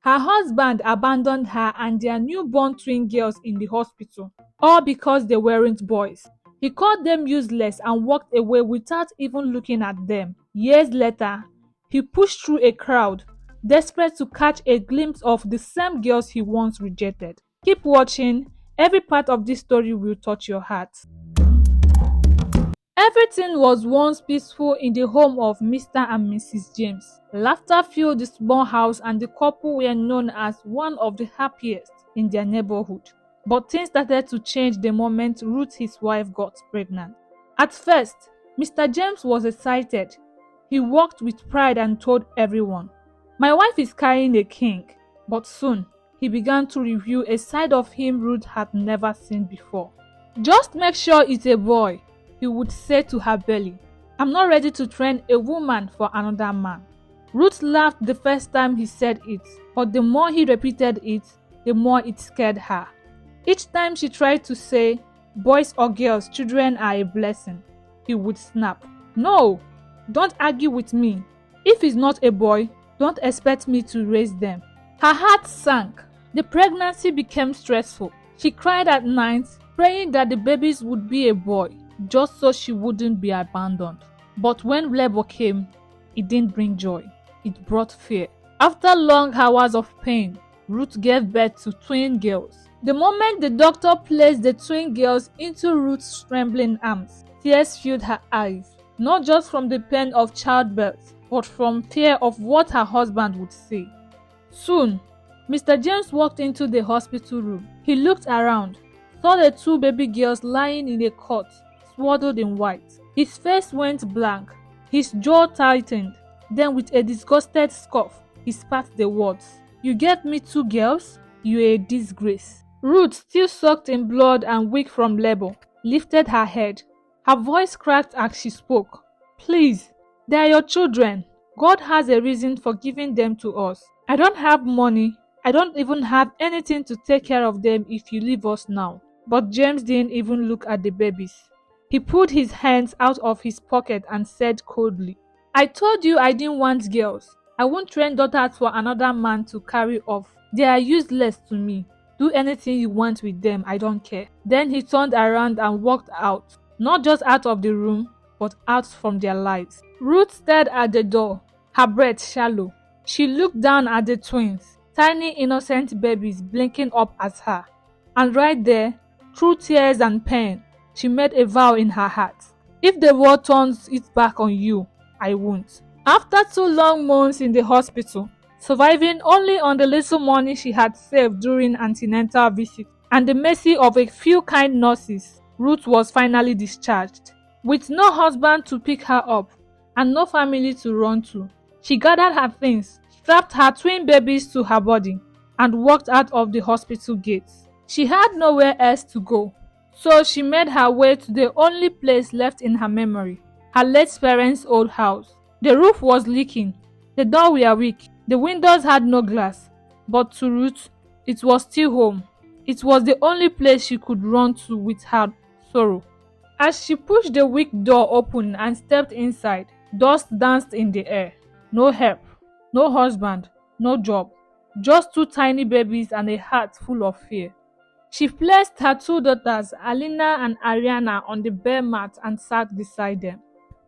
Her husband abandoned her and their newborn twin girls in the hospital, all because they weren't boys. He called them useless and walked away without even looking at them. Years later, he pushed through a crowd, desperate to catch a glimpse of the same girls he once rejected. Keep watching. Every part of this story will touch your heart. Everything was once peaceful in the home of Mr. and Mrs. James. Laughter filled the small house and the couple were known as one of the happiest in their neighborhood. But things started to change the moment Ruth, his wife, got pregnant. At first, Mr. James was excited. He walked with pride and told everyone, "My wife is carrying a king." But soon, he began to reveal a side of him Ruth had never seen before. "Just make sure it's a boy," he would say to her belly. "I'm not ready to train a woman for another man." Ruth laughed the first time he said it, but the more he repeated it, the more it scared her. Each time she tried to say, "Boys or girls, children are a blessing," he would snap. "No, don't argue with me. If he's not a boy, don't expect me to raise them." Her heart sank. The pregnancy became stressful. She cried at night, praying that the babies would be a boy, just so she wouldn't be abandoned. But when labor came, it didn't bring joy. It brought fear. After long hours of pain, Ruth gave birth to twin girls. The moment the doctor placed the twin girls into Ruth's trembling arms, tears filled her eyes, not just from the pain of childbirth, but from fear of what her husband would say. Soon, Mr. James walked into the hospital room. He looked around, saw the two baby girls lying in a cot, swaddled in white. His face went blank, his jaw tightened. Then with a disgusted scoff, he spat the words, "You gave me two girls? You're a disgrace." Ruth, still soaked in blood and weak from labor, lifted her head. Her voice cracked as she spoke. "Please, they are your children. God has a reason for giving them to us. I don't have money. I don't even have anything to take care of them if you leave us now." But James didn't even look at the babies. He pulled his hands out of his pocket and said coldly, "I told you I didn't want girls. I won't train daughters for another man to carry off. They are useless to me. Do anything you want with them, I don't care." Then he turned around and walked out, not just out of the room, but out from their lives. Ruth stared at the door, her breath shallow. She looked down at the twins, tiny innocent babies blinking up at her. And right there, through tears and pain, she made a vow in her heart. "If the world turns its back on you, I won't." After 2 long months in the hospital, surviving only on the little money she had saved during antenatal visits and the mercy of a few kind nurses, Ruth was finally discharged. With no husband to pick her up and no family to run to, she gathered her things, strapped her twin babies to her body, and walked out of the hospital gates. She had nowhere else to go, so she made her way to the only place left in her memory, her late parents' old house. The roof was leaking, the doors were weak, the windows had no glass, but to Ruth, it was still home. It was the only place she could run to with her sorrow. As she pushed the weak door open and stepped inside, dust danced in the air. No help, no husband, no job, just 2 tiny babies and a heart full of fear. She placed her 2 daughters, Alina and Ariana, on the bare mat and sat beside them.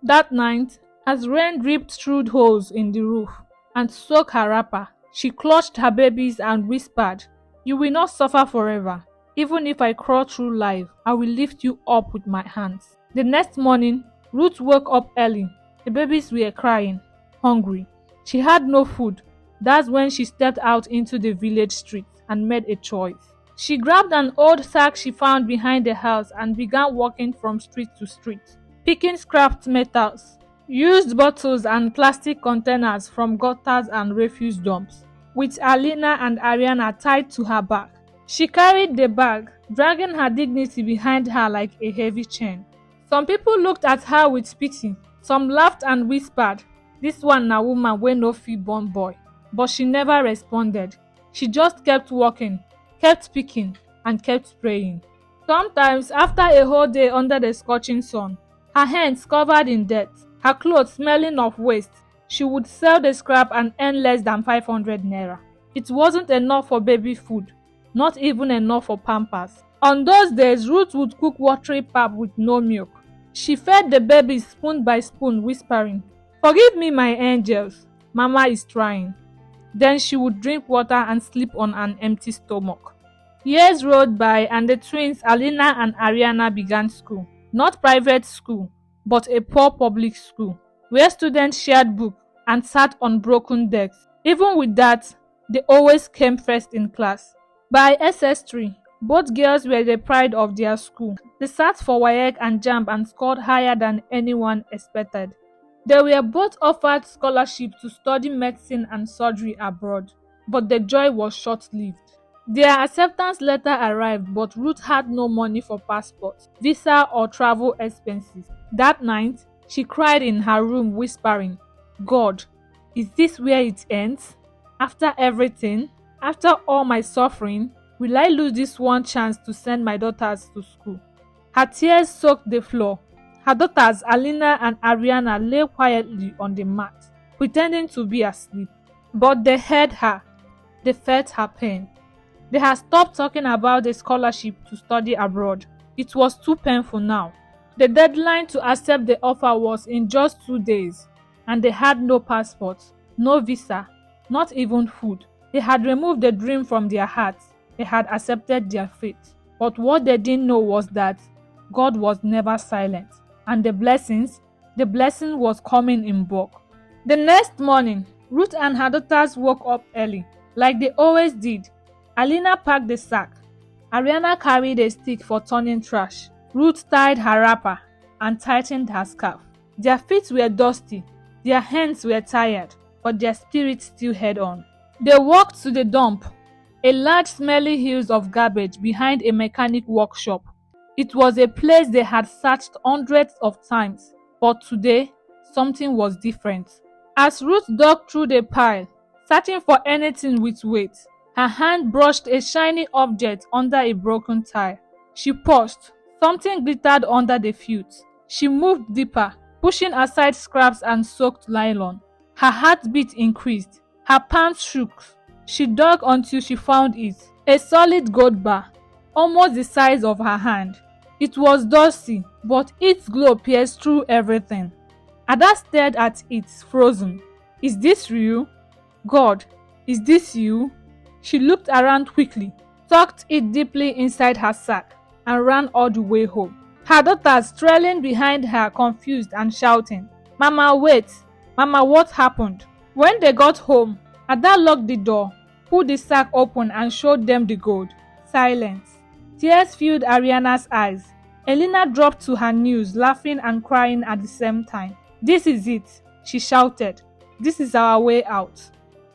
That night, as rain dripped through holes in the roof and soaked her wrapper, she clutched her babies and whispered, "You will not suffer forever. Even if I crawl through life, I will lift you up with my hands." The next morning, Ruth woke up early. The babies were crying, hungry. She had no food. That's when she stepped out into the village street and made a choice. She grabbed an old sack she found behind the house and began walking from street to street, picking scrapped metals, used bottles and plastic containers from gutters and refuse dumps, with Alina and Ariana tied to her back. She carried the bag, dragging her dignity behind her like a heavy chain. Some people looked at her with pity. Some laughed and whispered, "This one na woman wey no fit born boy." But she never responded. She just kept walking, kept picking, and kept praying. Sometimes, after a whole day under the scorching sun, her hands covered in dirt, her clothes smelling of waste, she would sell the scrap and earn less than 500 naira. It wasn't enough for baby food, not even enough for pampers. On those days, Ruth would cook watery pap with no milk. She fed the baby spoon by spoon, whispering, "Forgive me, my angels, Mama is trying." Then she would drink water and sleep on an empty stomach. Years rolled by and the twins Alina and Ariana began school. Not private school, but a poor public school, where students shared books and sat on broken desks. Even with that, they always came first in class. By SS3, both girls were the pride of their school. They sat for WAEC and JAMB and scored higher than anyone expected. They were both offered scholarships to study medicine and surgery abroad, but the joy was short-lived. Their acceptance letter arrived, but Ruth had no money for passport, visa, or travel expenses. That night, she cried in her room, whispering, "God, is this where it ends? After everything, after all my suffering, will I lose this one chance to send my daughters to school?" Her tears soaked the floor. Her daughters, Alina and Ariana, lay quietly on the mat, pretending to be asleep. But they heard her. They felt her pain. They had stopped talking about the scholarship to study abroad. It was too painful now. The deadline to accept the offer was in just 2 days, and they had no passport, no visa, not even food. They had removed the dream from their hearts. They had accepted their fate. But what they didn't know was that God was never silent, and the blessing was coming in bulk. The next morning, Ruth and her daughters woke up early, like they always did. Alina packed the sack. Ariana carried a stick for turning trash. Ruth tied her wrapper and tightened her scarf. Their feet were dusty, their hands were tired, but their spirits still held on. They walked to the dump, a large smelly hill of garbage behind a mechanic workshop. It was a place they had searched hundreds of times, but today, something was different. As Ruth dug through the pile, searching for anything with weight, her hand brushed a shiny object under a broken tire. She paused. Something glittered under the fuse. She moved deeper, pushing aside scraps and soaked nylon. Her heartbeat increased. Her palms shook. She dug until she found it. A solid gold bar, almost the size of her hand. It was dusty, but its glow pierced through everything. Ada stared at it, frozen. "Is this real? God, is this you?" She looked around quickly, tucked it deeply inside her sack, and ran all the way home. Her daughters trailing behind her, confused and shouting, "Mama, wait! Mama, what happened?" When they got home, Ada locked the door, pulled the sack open and showed them the gold. Silence. Tears filled Ariana's eyes. Elena dropped to her knees, laughing and crying at the same time. "This is it," she shouted. "This is our way out."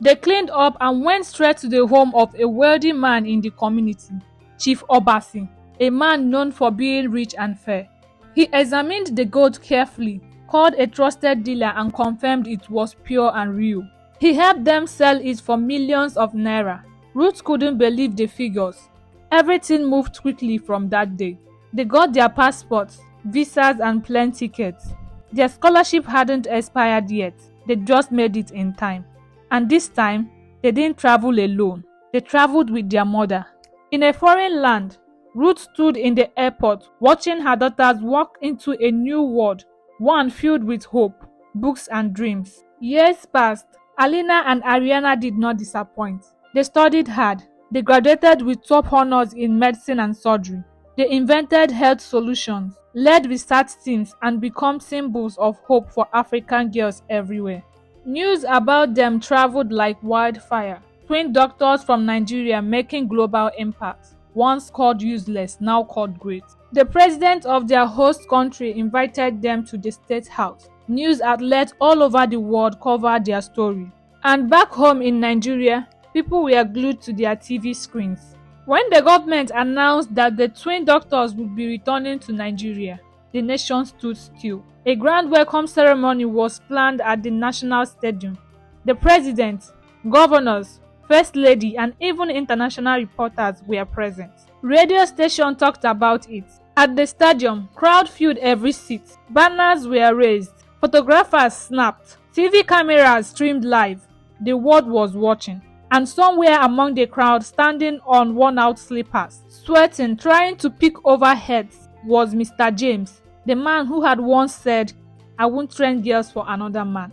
They cleaned up and went straight to the home of a wealthy man in the community, Chief Obasi, a man known for being rich and fair. He examined the gold carefully, called a trusted dealer and confirmed it was pure and real. He helped them sell it for millions of naira. Ruth couldn't believe the figures. Everything moved quickly from that day. They got their passports, visas and plane tickets. Their scholarship hadn't expired yet. They just made it in time. And this time, they didn't travel alone. They traveled with their mother. In a foreign land, Ruth stood in the airport, watching her daughters walk into a new world, one filled with hope, books and dreams. Years passed. Alina and Ariana did not disappoint. They studied hard. They graduated with top honors in medicine and surgery. They invented health solutions, led research teams, and become symbols of hope for African girls everywhere. News about them traveled like wildfire. Twin doctors from Nigeria making global impact. Once called useless, now called great. The president of their host country invited them to the State House. News outlets all over the world covered their story. And back home in Nigeria, people were glued to their TV screens. When the government announced that the twin doctors would be returning to Nigeria, the nation stood still. A grand welcome ceremony was planned at the National Stadium. The president, governors, first lady, and even international reporters were present. Radio stations talked about it. At the stadium, crowd filled every seat. Banners were raised. Photographers snapped. TV cameras streamed live. The world was watching. And somewhere among the crowd, standing on worn out slippers, sweating, trying to peek over heads, was Mr. James, the man who had once said, "I won't train girls for another man."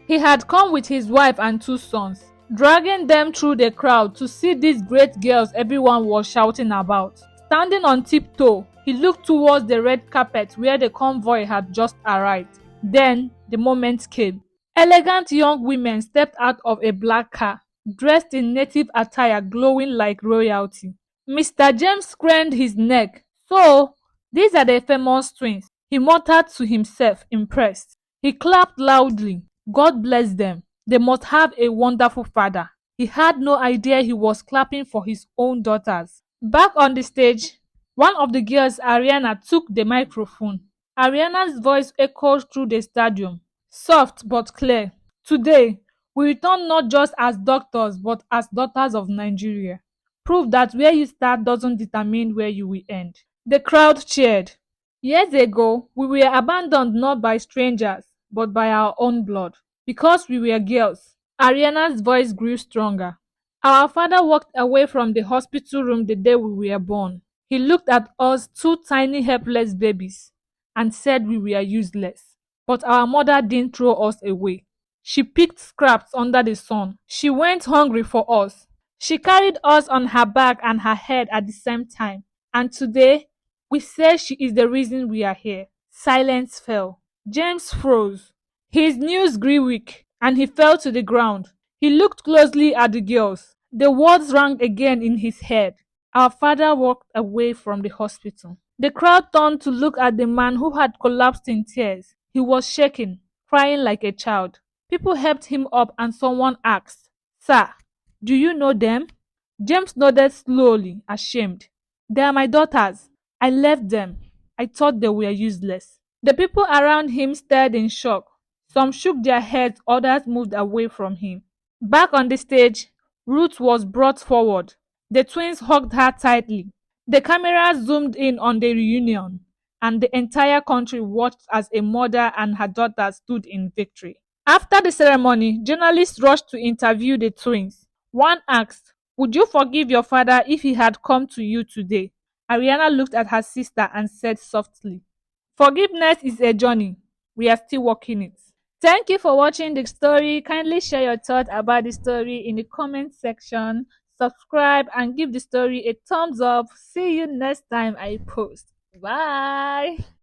He had come with his wife and two sons, dragging them through the crowd to see these great girls everyone was shouting about. Standing on tiptoe, he looked towards the red carpet where the convoy had just arrived. Then the moment came. Elegant young women stepped out of a black car, dressed in native attire glowing like royalty. Mr. James craned his neck. "So, these are the famous twins," he muttered to himself, impressed. He clapped loudly. God bless them. They must have a wonderful father. He had no idea he was clapping for his own daughters. Back on the stage, one of the girls, Ariana, took the microphone. Ariana's voice echoed through the stadium, soft but clear. "Today, we return not just as doctors but as daughters of Nigeria. Prove that where you start doesn't determine where you will end." The crowd cheered. "Years ago, we were abandoned not by strangers, but by our own blood. Because we were girls." Ariana's voice grew stronger. "Our father walked away from the hospital room the day we were born. He looked at us, two tiny helpless babies, and said we were useless. But our mother didn't throw us away. She picked scraps under the sun. She went hungry for us. She carried us on her back and her head at the same time. And today, we say she is the reason we are here." Silence fell. James froze. His knees grew weak, and he fell to the ground. He looked closely at the girls. The words rang again in his head. Our father walked away from the hospital. The crowd turned to look at the man who had collapsed in tears. He was shaking, crying like a child. People helped him up and someone asked, "Sir, do you know them?" James nodded slowly, ashamed. "They are my daughters. I left them. I thought they were useless." The people around him stared in shock. Some shook their heads, others moved away from him. Back on the stage, Ruth was brought forward. The twins hugged her tightly. The camera zoomed in on the reunion, and the entire country watched as a mother and her daughter stood in victory. After the ceremony, journalists rushed to interview the twins. One asked, "Would you forgive your father if he had come to you today?" Ariana looked at her sister and said softly, "Forgiveness is a journey. We are still walking it." Thank you for watching the story. Kindly share your thoughts about the story in the comment section. Subscribe and give the story a thumbs up. See you next time I post. Bye.